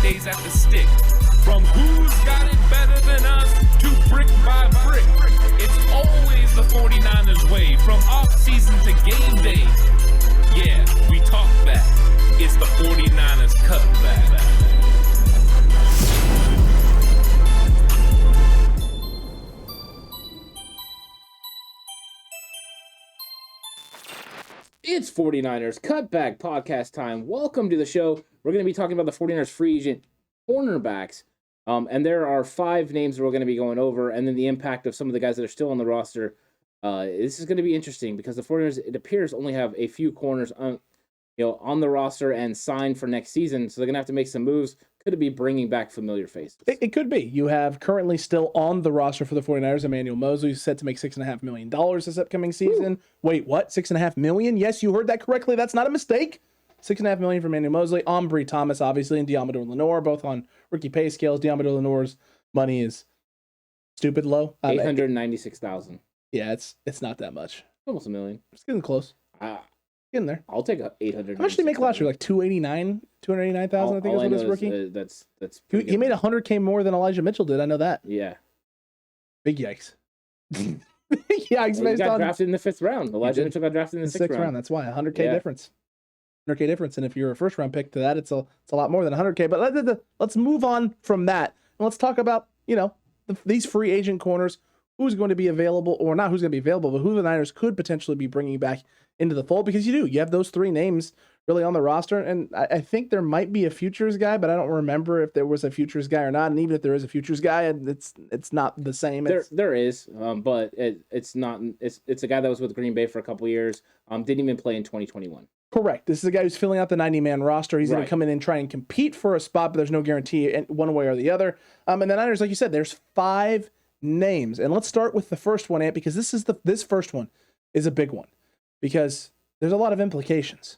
days at the stick. From who's got it better than us to brick by brick. It's always the 49ers way, from offseason to game day. Yeah, we talk back. It's the 49ers Cutback. It's 49ers Cutback Podcast time. Welcome to the show. We're going to be talking about the 49ers free agent cornerbacks. And there are 5 names that we're going to be going over, and then the impact of some of the guys that are still on the roster. This is going to be interesting because the 49ers, it appears, only have a few corners on the roster and signed for next season. So they're going to have to make some moves. Could it be bringing back familiar faces? It could be. You have currently still on the roster for the 49ers, Emmanuel Mosley, who's set to make $6.5 million this upcoming season. Ooh. Wait, what? $6.5 million? Yes, you heard that correctly. That's not a mistake. $6.5 million for Emmanuel Mosley. Ambry Thomas, obviously, and Diamador Lenore, both on rookie pay scales. Diamador Lenore's money is stupid low. $896,000. Yeah, it's not that much. Almost $1 million. It's getting close. Getting there. I'll take $800. How much did he make last year? Like $289,000, I think is what his rookie. That's he made $100K more than Elijah Mitchell did. I know that. Yeah. Big yikes. Yikes! He got drafted in the 5th round. Elijah Mitchell got drafted in the 6th round. That's why $100K difference. $100K difference, and if you're a first round pick to that, it's a lot more than $100K. But let's move on from that and let's talk about these free agent corners. Who's going to be available, or not who's going to be available, but who the Niners could potentially be bringing back into the fold, because you have those 3 names really on the roster, and I think there might be a futures guy, but I don't remember if there was a futures guy or not. And even if there is a futures guy, it's not the same. There is, but it's not. It's a guy that was with Green Bay for a couple years. Didn't even play in 2021. Correct. This is a guy who's filling out the 90-man roster. He's going to come in and try and compete for a spot, but there's no guarantee one way or the other. And the Niners, like you said, there's 5 names, and let's start with the first one, Ant, because this first one is a big one, because there's a lot of implications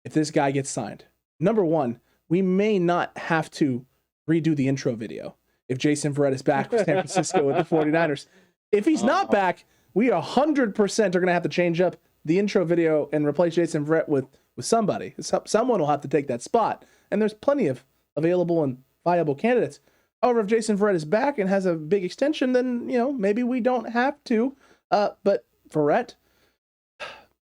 if this guy gets signed. Number one, we may not have to redo the intro video if Jason Verrett is back for San Francisco with the 49ers. If he's not back, we 100% are going to have to change up the intro video and replace Jason Verrett with somebody. Someone will have to take that spot, and there's plenty of available and viable candidates. However, if Jason Verrett is back and has a big extension, then, maybe we don't have to. But Verrett,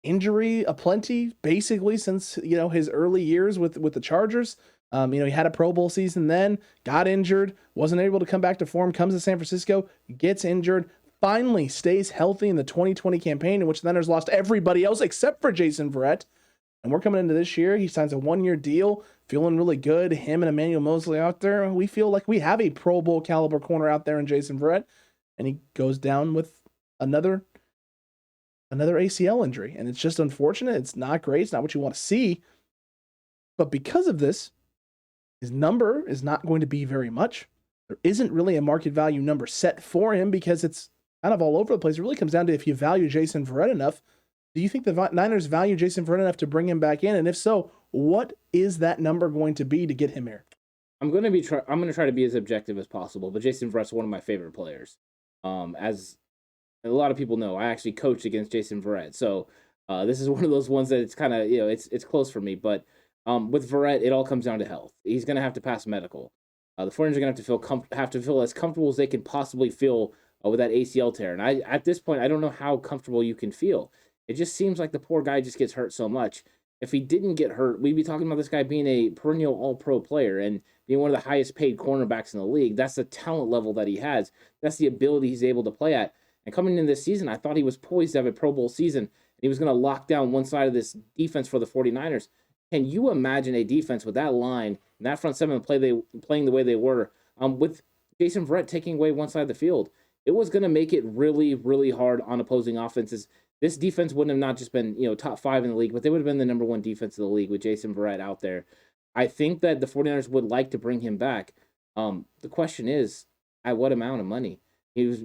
injury aplenty, basically, since, his early years with the Chargers. He had a Pro Bowl season then, got injured, wasn't able to come back to form, comes to San Francisco, gets injured, finally stays healthy in the 2020 campaign, in which the Niners lost everybody else except for Jason Verrett. And we're coming into this year, he signs a 1-year deal, feeling really good. Him and Emmanuel Mosley out there, we feel like we have a Pro Bowl caliber corner out there in Jason Verrett, and he goes down with another ACL injury, and it's just unfortunate. It's not great. It's not what you want to see. But because of this, his number is not going to be very much. There isn't really a market value number set for him because it's kind of all over the place. It really comes down to if you value Jason Verrett enough. Do you think the Niners value Jason Verrett enough to bring him back in? And if so, what is that number going to be to get him here? I'm going to try to be as objective as possible, but Jason Verrett's one of my favorite players. As a lot of people know, I actually coached against Jason Verrett. So this is one of those ones that it's kind of, it's close for me. But with Verrett, it all comes down to health. He's going to have to pass medical. The 49ers are going to have to feel as comfortable as they can possibly feel with that ACL tear. And at this point, I don't know how comfortable you can feel. It just seems like the poor guy just gets hurt so much. If he didn't get hurt, we'd be talking about this guy being a perennial all-pro player and being one of the highest paid cornerbacks in the league. That's the talent level that he has. That's the ability he's able to play at. And coming into this season, I thought he was poised to have a Pro Bowl season. And he was going to lock down one side of this defense for the 49ers. Can you imagine a defense with that line and that front seven playing the way they were, with Jason Verrett taking away one side of the field? It was going to make it really, really hard on opposing offenses. This defense wouldn't have not just been, top 5 in the league, but they would have been the number 1 defense of the league with Jason Verrett out there. I think that the 49ers would like to bring him back. The question is, at what amount of money? He was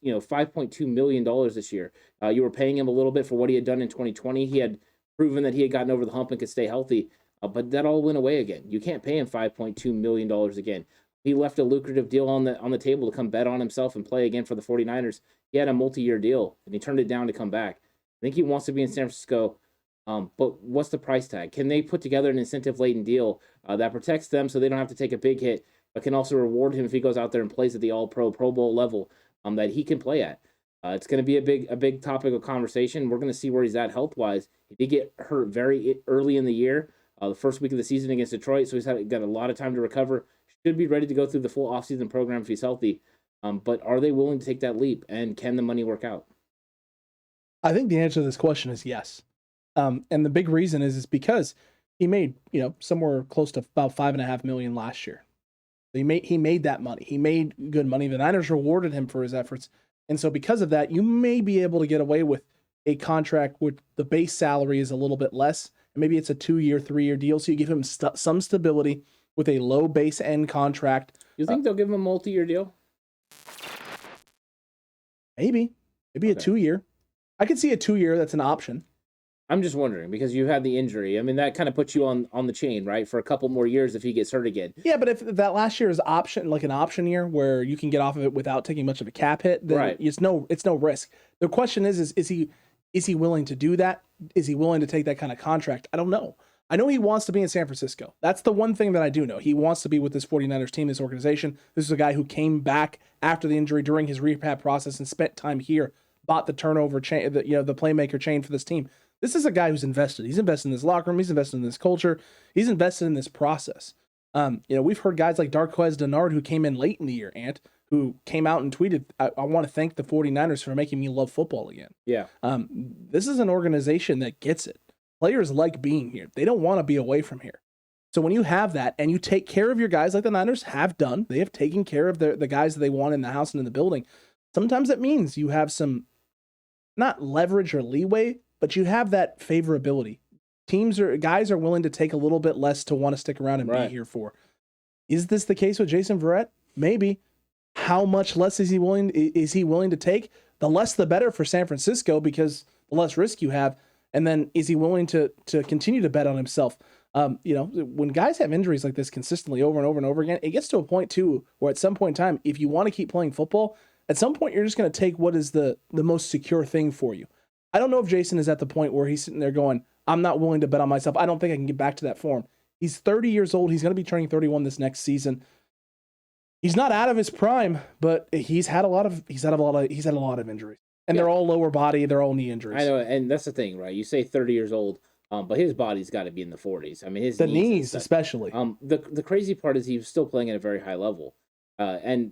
$5.2 million this year. You were paying him a little bit for what he had done in 2020. He had proven that he had gotten over the hump and could stay healthy, but that all went away again. You can't pay him $5.2 million again. He left a lucrative deal on the table to come bet on himself and play again for the 49ers. He had a multi-year deal, and he turned it down to come back. I think he wants to be in San Francisco. But what's the price tag? Can they put together an incentive-laden deal that protects them so they don't have to take a big hit, but can also reward him if he goes out there and plays at the All-Pro, Pro Bowl level that he can play at? It's going to be a big topic of conversation. We're going to see where he's at health-wise. He did get hurt very early in the year, the first week of the season against Detroit, so he's got a lot of time to recover. Should be ready to go through the full offseason program if he's healthy. But are they willing to take that leap, and can the money work out? I think the answer to this question is yes. And the big reason is because he made, somewhere close to about $5.5 million last year. He made that money. He made good money. The Niners rewarded him for his efforts. And so because of that, you may be able to get away with a contract where the base salary is a little bit less. And maybe it's a 2-year, 3-year deal. So you give him some stability with a low base end contract. You think they'll give him a multi-year deal? Maybe okay. A 2-year. I could see a 2-year. That's an option. I'm just wondering because you had the injury. I mean, that kind of puts you on the chain, right? For a couple more years if he gets hurt again. Yeah, but if that last year is an option year where you can get off of it without taking much of a cap hit, then right. it's no risk. The question is he willing to do that? Is he willing to take that kind of contract? I don't know. I know he wants to be in San Francisco. That's the one thing that I do know. He wants to be with this 49ers team, this organization. This is a guy who came back after the injury during his rehab process and spent time here, bought the turnover chain, the playmaker chain for this team. This is a guy who's invested. He's invested in this locker room. He's invested in this culture. He's invested in this process. We've heard guys like Darquez, Dennard, who came in late in the year, who came out and tweeted, I want to thank the 49ers for making me love football again. Yeah. This is an organization that gets it. Players like being here. They don't want to be away from here. So when you have that and you take care of your guys like the Niners have done, they have taken care of the guys that they want in the house and in the building. Sometimes it means you have some, not leverage or leeway, but you have that favorability. Guys are willing to take a little bit less to want to stick around and be here for. Is this the case with Jason Verrett? Maybe. How much less is he willing to take? The less the better for San Francisco because the less risk you have. And then is he willing to continue to bet on himself? When guys have injuries like this consistently over and over and over again, it gets to a point too where at some point in time, if you want to keep playing football, at some point you're just going to take what is the most secure thing for you. I don't know if Jason is at the point where he's sitting there going, I'm not willing to bet on myself. I don't think I can get back to that form. He's 30 years old. He's going to be turning 31 this next season. He's not out of his prime, but he's had a lot of injuries. And they're all lower body, they're all knee injuries. I know, and that's the thing, right? You say 30 years old, but his body's got to be in the 40s. I mean, his knees especially. The crazy part is he's still playing at a very high level. And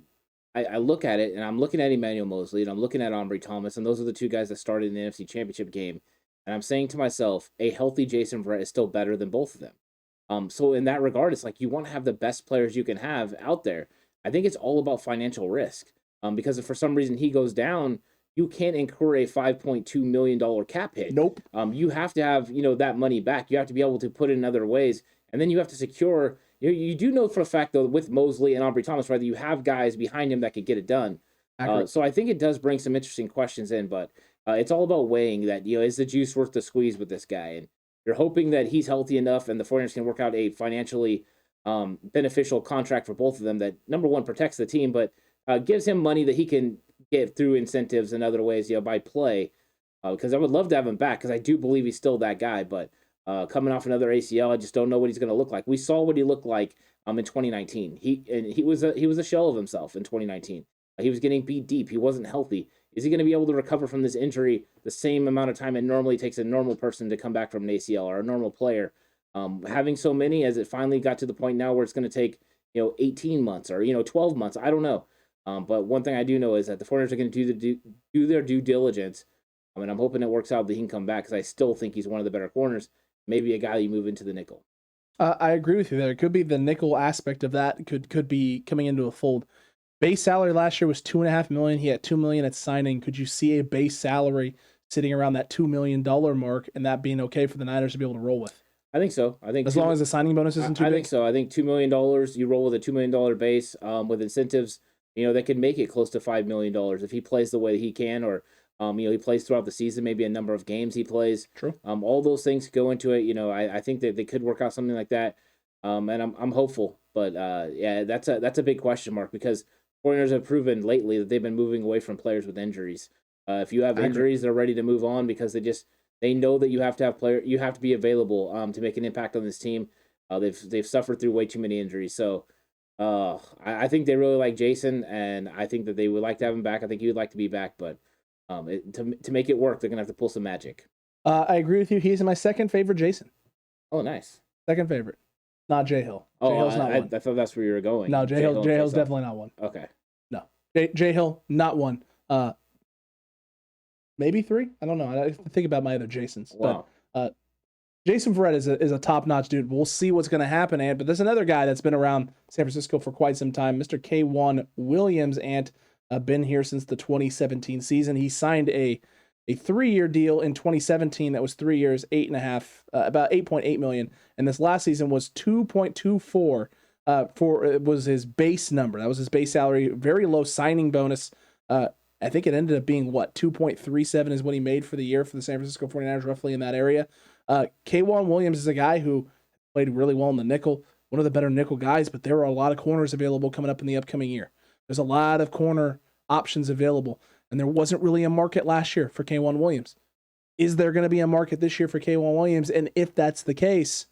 I look at it, and I'm looking at Emmanuel Mosley, and I'm looking at Ambry Thomas, and those are the two guys that started in the NFC Championship game. And I'm saying to myself, a healthy Jason Verrett is still better than both of them. So in that regard, it's like you want to have the best players you can have out there. I think it's all about financial risk. Because if for some reason he goes down, you can't incur a $5.2 million cap hit. Nope. You have to have, that money back. You have to be able to put it in other ways. And then you have to secure, you do know for a fact, though, with Mosley and Ambry Thomas, right, that you have guys behind him that could get it done. So I think it does bring some interesting questions in, but it's all about weighing that, is the juice worth the squeeze with this guy? And you're hoping that he's healthy enough and the 49ers can work out a financially beneficial contract for both of them that, number one, protects the team, but gives him money that he can get through incentives and other ways, by play. Because I would love to have him back because I do believe he's still that guy. But coming off another ACL, I just don't know what he's going to look like. We saw what he looked like in 2019. He was a shell of himself in 2019. He was getting beat deep. He wasn't healthy. Is he going to be able to recover from this injury the same amount of time it normally takes a normal person to come back from an ACL or a normal player? Having so many, as it finally got to the point now where it's going to take 18 months or 12 months. I don't know. But one thing I do know is that the 49ers are going to do their due diligence. I mean, I'm hoping it works out that he can come back because I still think he's one of the better corners. Maybe a guy you move into the nickel. I agree with you there. It could be the nickel aspect of that could be coming into a fold. Base salary last year was $2.5 million. He had $2 million at signing. Could you see a base salary sitting around that $2 million mark and that being okay for the Niners to be able to roll with? I think so. I think as long as the signing bonus isn't too big. I think so. I think $2 million. You roll with a $2 million base with incentives. That could make it close to $5 million if he plays the way he can, or he plays throughout the season, maybe a number of games he plays. True. All those things go into it. I think that they could work out something like that, and I'm hopeful. But that's a big question mark because 49ers have proven lately that they've been moving away from players with injuries. If you have injuries, they're ready to move on because They know that you have to be available to make an impact on this team. They've suffered through way too many injuries. So I think they really like Jason, and I think that they would like to have him back. I think he would like to be back, but to make it work, they're going to have to pull some magic. I agree with you. He's my second favorite Jason. Oh, nice. Second favorite. Not J Hill. Oh, J Hill's not one. I thought that's where you were going. No, J Hill's definitely not one. Okay. No. J Hill, not one. Maybe 3? I don't know. I have to think about my other Jasons. Wow. But Jason Verrett is a top-notch dude. We'll see what's going to happen, Ant. But there's another guy that's been around San Francisco for quite some time, Mr. K1 Williams, Ant. Been here since the 2017 season. He signed a 3-year deal in 2017 that was 3 years, about $8.8 million, and this last season was 2.24 it was his base number. That was his base salary. Very low signing bonus. I think it ended up being 2.37 is what he made for the year for the San Francisco 49ers, roughly in that area. K1 Williams is a guy who played really well in the nickel, one of the better nickel guys, but there are a lot of corners available coming up in the upcoming year. There's a lot of corner options available, and there wasn't really a market last year for K1 Williams. Is there going to be a market this year for K1 Williams? And if that's the case,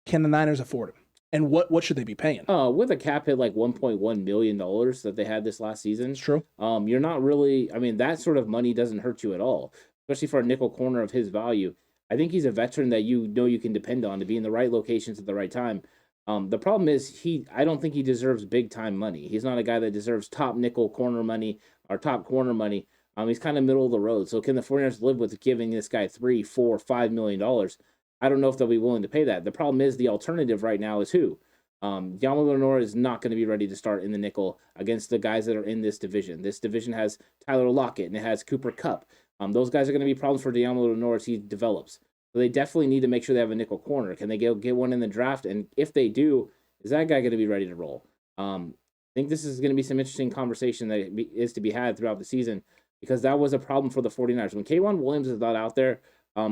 can the Niners afford him? And what should they be paying? With a cap hit like $1.1 million that they had this last season. It's true. You're not really, that sort of money doesn't hurt you at all, especially for a nickel corner of his value. I think he's a veteran that you can depend on to be in the right locations at the right time. The problem is I don't think he deserves big time money. He's not a guy that deserves top nickel corner money or top corner money. He's kind of middle of the road. So can the 49ers live with giving this guy $3, $4, $5 million? I don't know if they'll be willing to pay that. The problem is the alternative right now is who? Yamil Lenore is not going to be ready to start in the nickel against the guys that are in this division. This division has Tyler Lockett and it has Cooper Kupp. Those guys are going to be problems for Yamil Lenore as he develops. So they definitely need to make sure they have a nickel corner. Can they get one in the draft? And if they do, is that guy going to be ready to roll? I think this is going to be some interesting conversation that is to be had throughout the season, because that was a problem for the 49ers. When K1 Williams is not out there,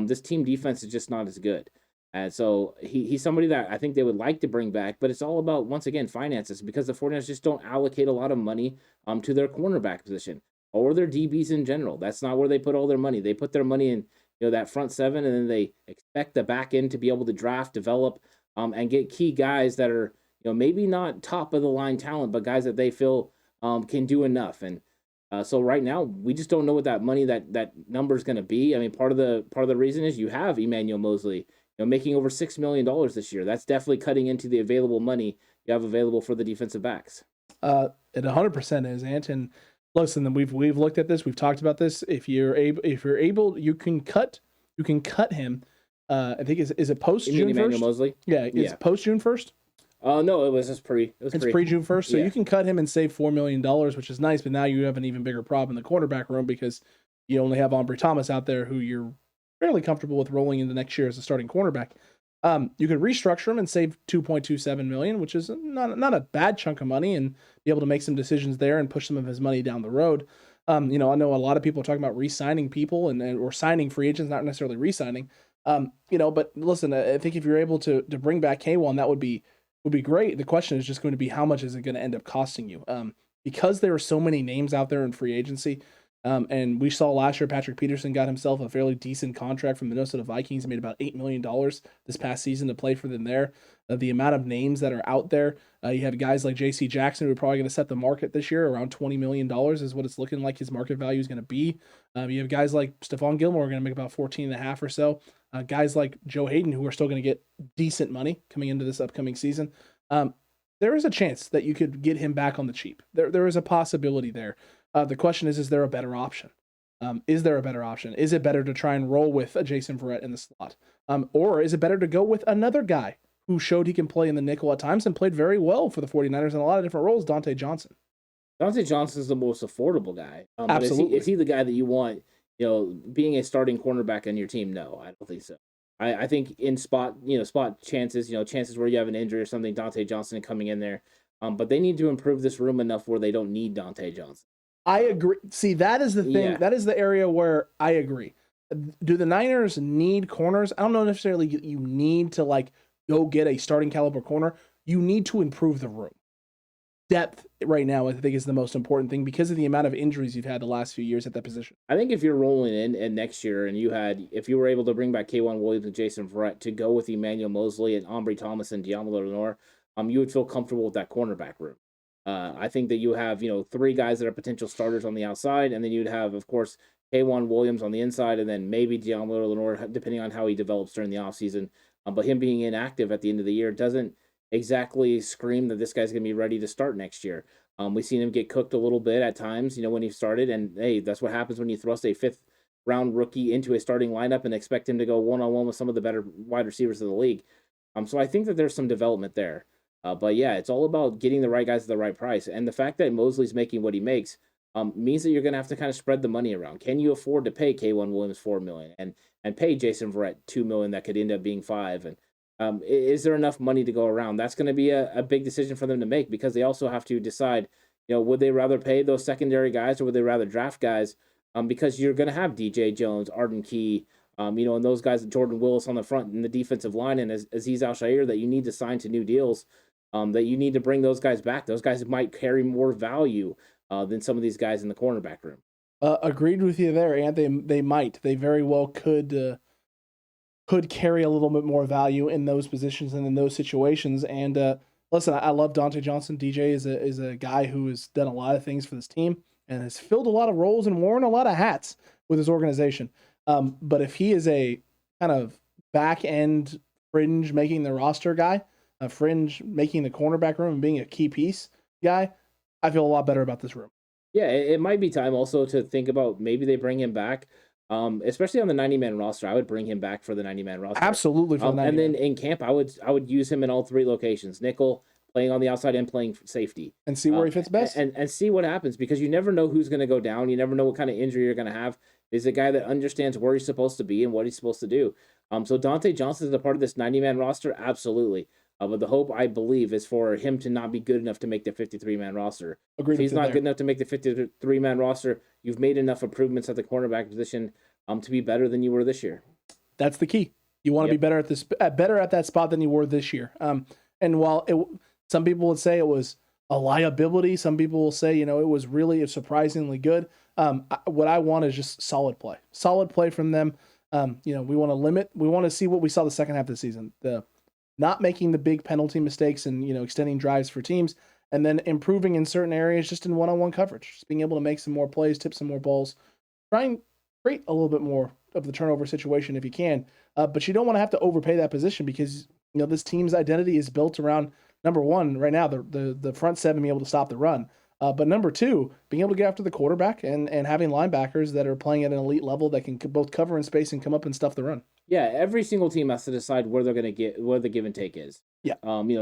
this team defense is just not as good. And so he's somebody that I think they would like to bring back, but it's all about, once again, finances, because the 49ers just don't allocate a lot of money to their cornerback position or their DBs in general. That's not where they put all their money. They put their money in that front seven, and then they expect the back end to be able to draft, develop, and get key guys that are maybe not top of the line talent, but guys that they feel can do enough. And so right now we just don't know what that money that number is going to be. Part of the reason is you have Emmanuel Mosley making over $6 million this year. That's definitely cutting into the available money you have available for the defensive backs. It 100% is, Ant. And listen, we've looked at this. We've talked about this. If you're able, you can cut him. I think is it post June 1st? Emmanuel Mosley? Yeah, it's post June 1st. No, it was just pre. It's pre June 1st, so you can cut him and save $4 million, which is nice. But now you have an even bigger problem in the cornerback room because you only have Ambry Thomas out there, who you're fairly comfortable with rolling into next year as a starting cornerback. You could restructure him and save $2.27 million, which is not a bad chunk of money, and be able to make some decisions there and push some of his money down the road. I know a lot of people are talking about re-signing people or signing free agents, not necessarily re-signing. But listen, I think if you're able to bring back K1, that would be great. The question is just going to be how much is it going to end up costing you? Because there are so many names out there in free agency. And we saw last year Patrick Peterson got himself a fairly decent contract from the Minnesota Vikings. He made about $8 million this past season to play for them there. The amount of names that are out there, you have guys like J.C. Jackson, who are probably going to set the market this year. Around $20 million is what it's looking like his market value is going to be. You have guys like Stephon Gilmore going to make about 14.5 or so. Guys like Joe Hayden, who are still going to get decent money coming into this upcoming season. There is a chance that you could get him back on the cheap. There is a possibility there. The question is there a better option? Is there a better option? Is it better to try and roll with a Jason Verrett in the slot? Or is it better to go with another guy who showed he can play in the nickel at times and played very well for the 49ers in a lot of different roles, Dontae Johnson? Dontae Johnson is the most affordable guy. Absolutely. Is he the guy that you want, being a starting cornerback on your team? No, I don't think so. I think in spot chances, chances where you have an injury or something, Dontae Johnson coming in there. But they need to improve this room enough where they don't need Dontae Johnson. I agree. See, that is the thing. Yeah. That is the area where I agree. Do the Niners need corners? I don't know necessarily you need to go get a starting caliber corner. You need to improve the room. depth right now, I think, is the most important thing because of the amount of injuries you've had the last few years at that position. I think if you're rolling in and next year and if you were able to bring back K'Wan Williams and Jason Verrett to go with Emmanuel Mosley and Ambry Thomas and Diamolo Lenore, you would feel comfortable with that cornerback room. I think that you have, 3 guys that are potential starters on the outside, and then you'd have, of course, K'Wan Williams on the inside, and then maybe Diamolo Lenore, depending on how he develops during the offseason. But him being inactive at the end of the year doesn't exactly scream that this guy's going to be ready to start next year. We've seen him get cooked a little bit at times, when he started, and hey, that's what happens when you thrust a 5th-round rookie into a starting lineup and expect him to go one-on-one with some of the better wide receivers of the league. So I think that there's some development there. But yeah, it's all about getting the right guys at the right price. And the fact that Mosley's making what he makes means that you're going to have to kind of spread the money around. Can you afford to pay K'Wan Williams $4 million and pay Jason Verrett $2 million that could end up being $5 million? And is there enough money to go around? That's going to be a big decision for them to make, because they also have to decide, would they rather pay those secondary guys or would they rather draft guys? Because you're going to have DJ Jones, Arden Key, and those guys, Jordan Willis on the front and the defensive line, and Azeez Al-Shaair that you need to sign to new deals, that you need to bring those guys back. Those guys might carry more value than some of these guys in the cornerback room. Agreed with you there, and they might. They very well could carry a little bit more value in those positions and in those situations. And listen, I love Dontae Johnson. DJ is a guy who has done a lot of things for this team and has filled a lot of roles and worn a lot of hats with his organization. But if he is a kind of back end fringe making the roster guy, a fringe making the cornerback room and being a key piece guy, I feel a lot better about this room. Yeah, it might be time also to think about maybe they bring him back. Especially on the 90-man roster, I would bring him back for the 90-man roster. Absolutely for the 90-man. And then in camp, I would use him in all 3 locations: nickel, playing on the outside, and playing safety, and see where he fits best, and see what happens, because you never know who's going to go down. You never know what kind of injury you're going to have. He's a guy that understands where he's supposed to be and what he's supposed to do. So Dontae Johnson is a part of this 90-man roster, absolutely. But the hope, I believe, is for him to not be good enough to make the 53-man roster. Agreed. If he's not good enough to make the 53-man roster, you've made enough improvements at the cornerback position to be better than you were this year. That's the key. You want to be better at that spot than you were this year. And while some people would say it was a liability, some people will say, it was really surprisingly good. What I want is just solid play from them. We want to see what we saw the second half of the season, the not making the big penalty mistakes and, extending drives for teams, and then improving in certain areas just in one-on-one coverage, just being able to make some more plays, tip some more balls, try and create a little bit more of the turnover situation if you can. But you don't want to have to overpay that position because, this team's identity is built around, number one, right now, the front seven being able to stop the run. But number two, being able to get after the quarterback and having linebackers that are playing at an elite level that can both cover in space and come up and stuff the run. Yeah, every single team has to decide where they're going to get, where the give and take is. Yeah.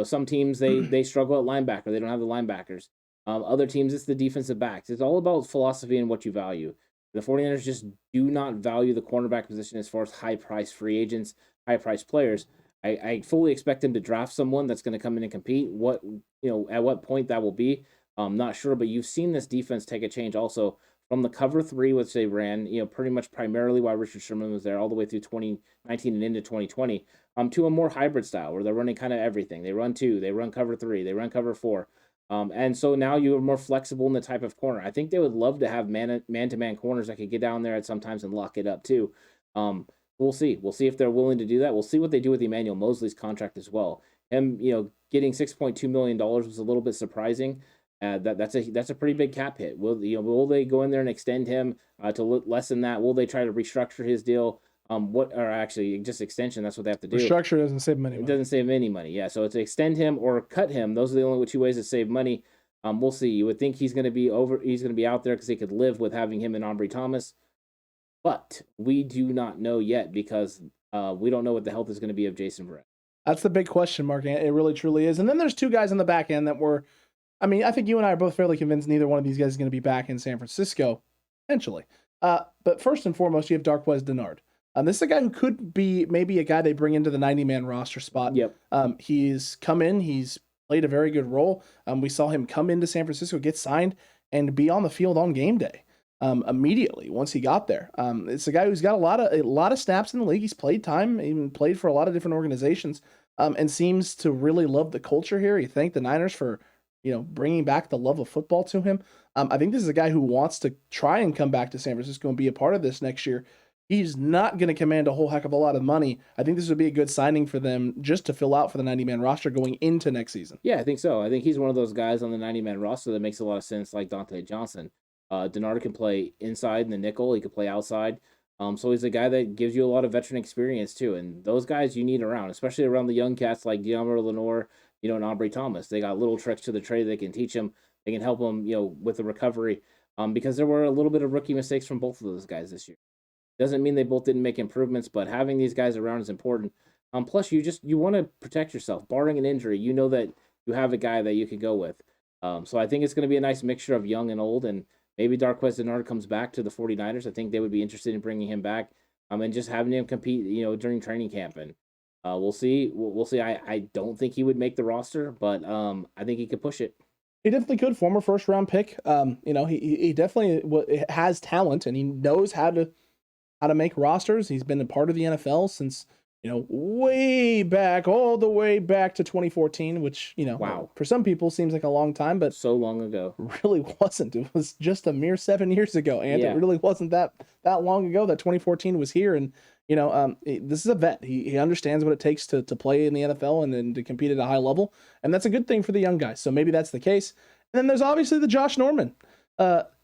Some teams, they struggle at linebacker. They don't have the linebackers. Other teams, it's the defensive backs. It's all about philosophy and what you value. The 49ers just do not value the cornerback position as far as high-priced free agents, high-priced players. I fully expect them to draft someone that's going to come in and compete. At what point that will be, I'm not sure, but you've seen this defense take a change also from the cover 3, which they ran, pretty much primarily while Richard Sherman was there all the way through 2019 and into 2020, to a more hybrid style where they're running kind of everything. They run 2, they run cover 3, they run cover 4. And so now you're more flexible in the type of corner. I think they would love to have man-to-man corners that could get down there at sometimes and lock it up too. We'll see. We'll see if they're willing to do that. We'll see what they do with Emmanuel Mosley's contract as well. Him, getting $6.2 million was a little bit surprising. That's a pretty big cap hit. Will they go in there and extend him to lessen that? Will they try to restructure his deal? Just extension. That's what they have to do. Restructure doesn't save money. It doesn't save any money. Yeah, so it's extend him or cut him. Those are the only 2 ways to save money. We'll see. You would think he's going to be out there because they could live with having him and Ambry Thomas, but we do not know yet because we don't know what the health is going to be of Jason Verrett. That's the big question mark. It really truly is. And then there's 2 guys on the back end that were. I think you and I are both fairly convinced neither one of these guys is going to be back in San Francisco, eventually. But first and foremost, you have Darquez Dennard. This is a guy who could be maybe a guy they bring into the 90-man roster spot. Yep. He's come in. He's played a very good role. We saw him come into San Francisco, get signed, and be on the field on game day immediately once he got there. It's a guy who's got a lot of snaps in the league. He's played time, even played for a lot of different organizations, and seems to really love the culture here. He thanked the Niners for bringing back the love of football to him. I think this is a guy who wants to try and come back to San Francisco and be a part of this next year. He's not going to command a whole heck of a lot of money. I think this would be a good signing for them just to fill out for the 90-man roster going into next season. Yeah, I think so. I think he's one of those guys on the 90-man roster that makes a lot of sense, like Dontae Johnson. Dennard can play inside in the nickel. He can play outside. So he's a guy that gives you a lot of veteran experience too. And those guys you need around, especially around the young cats like Deommodore Lenoir, and Aubrey Thomas. They got little tricks to the trade they can teach him. They can help them, with the recovery. Because there were a little bit of rookie mistakes from both of those guys this year. Doesn't mean they both didn't make improvements, but having these guys around is important. Plus, you want to protect yourself. Barring an injury, you know that you have a guy that you can go with. So I think it's going to be a nice mixture of young and old, and maybe Darquez Dennard comes back to the 49ers. I think they would be interested in bringing him back and just having him compete, during training camp. And we'll see. We'll see. I don't think he would make the roster, but I think he could push it. He definitely could. Former first-round pick. He definitely has talent, and he knows how to make rosters. He's been a part of the NFL since, way back, all the way back to 2014, which, wow, for some people seems like a long time, but so long ago. Really wasn't. It was just a mere 7 years ago, and It really wasn't that long ago that 2014 was here. And, this is a vet. He understands what it takes to play in the NFL and to compete at a high level. And that's a good thing for the young guys. So maybe that's the case. And then there's obviously the Josh Norman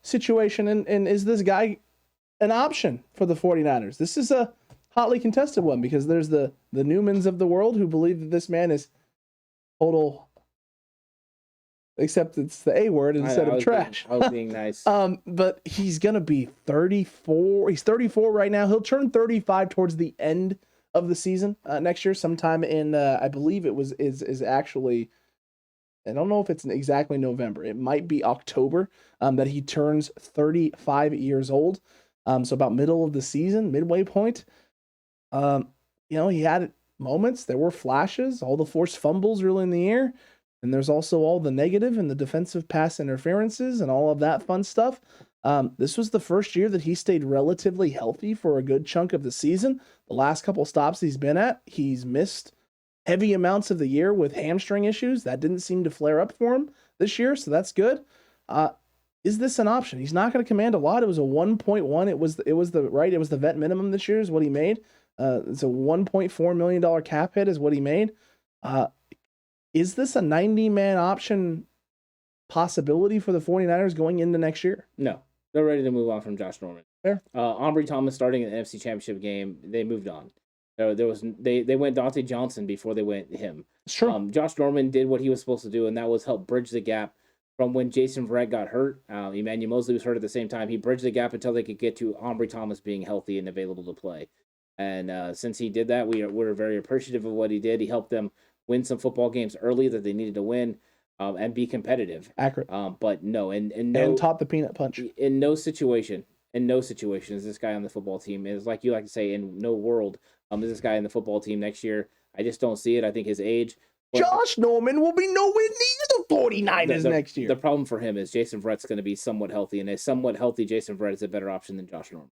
situation. And is this guy an option for the 49ers? This is a hotly contested one because there's the Newmans of the world who believe that this man is total, except it's the A word instead of trash. I was being nice. But he's going to be 34. He's 34 right now. He'll turn 35 towards the end of the season next year, sometime in, I believe it is actually, I don't know if it's exactly November. It might be October that he turns 35 years old. So about middle of the season, midway point. He had moments. There were flashes, all the forced fumbles early in the year. And there's also all the negative and the defensive pass interferences and all of that fun stuff. This was the first year that he stayed relatively healthy for a good chunk of the season. The last couple stops he's been at, he's missed heavy amounts of the year with hamstring issues. That didn't seem to flare up for him this year, so that's good. Is this an option? He's not going to command a lot. It was a 1.1. It was the vet minimum this year is what he made. It's a $1.4 million cap hit is what he made. Is this a 90-man option possibility for the 49ers going into next year? No. They're ready to move on from Josh Norman. Fair. Aubrey Thomas starting in the NFC Championship game, they moved on. They went Dontae Johnson before they went him. It's true. Josh Norman did what he was supposed to do, and that was help bridge the gap from when Jason Verrett got hurt. Emmanuel Mosley was hurt at the same time. He bridged the gap until they could get to Aubrey Thomas being healthy and available to play. And since he did that, we're very appreciative of what he did. He helped them win some football games early that they needed to win, and be competitive. Accurate. But no, and taught the peanut punch. In no situation is this guy on the football team. Is like you like to say, in no world is this guy in the football team next year. I just don't see it. I think his age. Josh Norman will be nowhere near the 49ers next year. The problem for him is Jason Verrett's going to be somewhat healthy, and a somewhat healthy Jason Verrett is a better option than Josh Norman.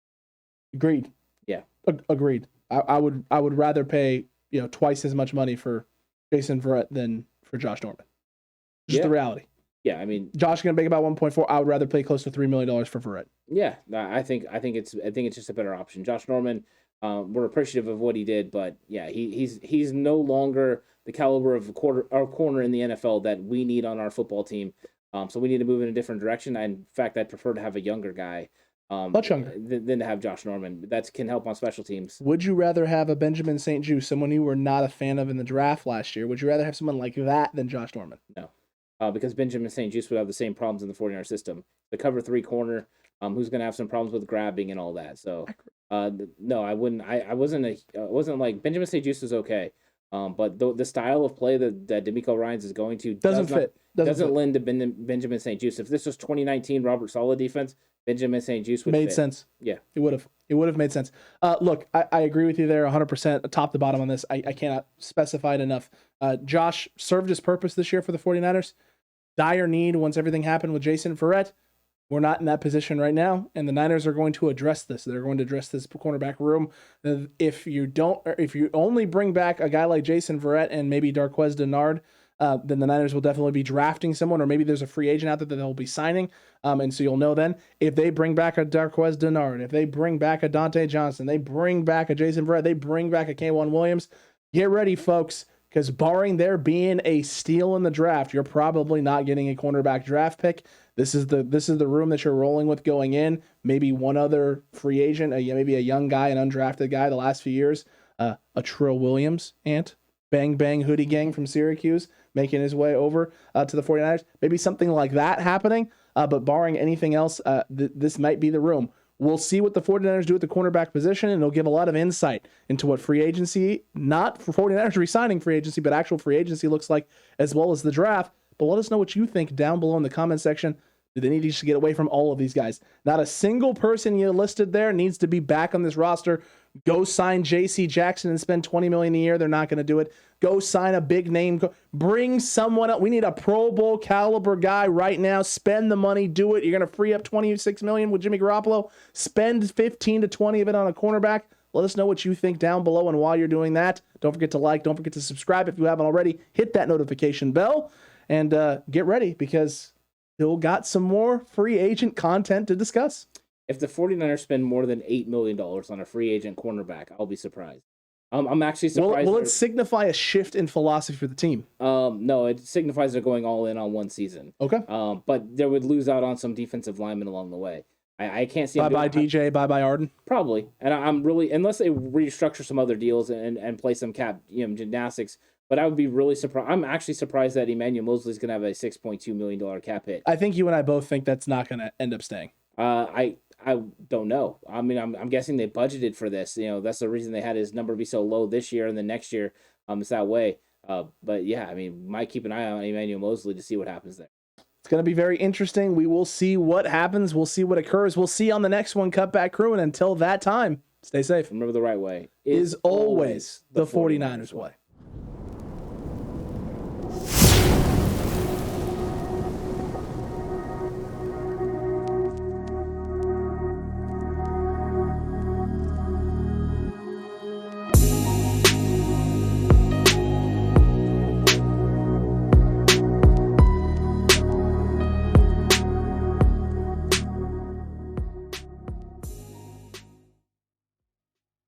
Agreed. Yeah. Agreed. I would rather pay twice as much money for Jason Verrett than for Josh Norman. Just the reality. Yeah, I mean, Josh is going to make about 1.4. I would rather pay close to $3 million for Verrett. Yeah, I think it's just a better option. Josh Norman, we're appreciative of what he did, but yeah, he's no longer the caliber of corner in the NFL that we need on our football team. So we need to move in a different direction. In fact, I'd prefer to have a younger guy. Much younger than to have Josh Norman. That can help on special teams. Would you rather have a Benjamin St. Juste, someone you were not a fan of in the draft last year? Would you rather have someone like that than Josh Norman? No. Because Benjamin St. Juste would have the same problems in the 49er system. The cover 3 corner, who's going to have some problems with grabbing and all that. So, no, I wouldn't. I wasn't like Benjamin St. Juste is okay. But the style of play that DeMeco Ryans is going to doesn't lend to Benjamin St. Juste. If this was 2019 Robert Saleh defense, Benjamin St. Juste would made fit. Sense. Yeah, it would have. It would have made sense. Look, I agree with you there 100%, top to bottom on this. I cannot specify it enough. Josh served his purpose this year for the 49ers. Dire need once everything happened with Jason Verrett. We're not in that position right now, and the Niners are going to address this. They're going to address this cornerback room. If you only bring back a guy like Jason Verrett and maybe Darquez Dennard, then the Niners will definitely be drafting someone, or maybe there's a free agent out there that they'll be signing. And so you'll know then if they bring back a Darquez Dennard, if they bring back a Dontae Johnson, they bring back a Jason Verrett, they bring back a K1 Williams. Get ready, folks, because barring there being a steal in the draft, you're probably not getting a cornerback draft pick. This is the room that you're rolling with going in. Maybe one other free agent, maybe a young guy, an undrafted guy the last few years, a Trill Williams, Bang Bang Hoodie Gang from Syracuse, making his way over to the 49ers. Maybe something like that happening, but barring anything else, this might be the room. We'll see what the 49ers do at the cornerback position, and it'll give a lot of insight into what free agency, not for 49ers resigning free agency, but actual free agency looks like, as well as the draft. But let us know what you think down below in the comment section. Do they need to just get away from all of these guys? Not a single person you listed there needs to be back on this roster. Go sign J.C. Jackson and spend $20 million a year. They're not going to do it. Go sign a big name. Bring someone up. We need a Pro Bowl caliber guy right now. Spend the money. Do it. You're going to free up $26 million with Jimmy Garoppolo. Spend 15 to 20 of it on a cornerback. Let us know what you think down below. And while you're doing that, don't forget to like. Don't forget to subscribe if you haven't already. Hit that notification bell and get ready because still got some more free agent content to discuss. If the 49ers spend more than $8 million on a free agent cornerback, I'll be surprised. I'm actually surprised. Will it signify a shift in philosophy for the team? No, it signifies they're going all in on one season. Okay. But they would lose out on some defensive linemen along the way. I can't see. Bye-bye DJ, bye-bye Arden. Probably. And I'm really, unless they restructure some other deals and play some cap gymnastics, but I would be really surprised. I'm actually surprised that Emmanuel Mosley's going to have a $6.2 million cap hit. I think you and I both think that's not going to end up staying. I don't know. I mean, I'm guessing they budgeted for this. That's the reason they had his number be so low this year, and then next year, it's that way. But yeah, I mean, might keep an eye on Emmanuel Mosley to see what happens there. It's going to be very interesting. We will see what happens. We'll see what occurs. We'll see on the next one, Cutback Crew. And until that time, stay safe. Remember, the right way is always the 49ers way.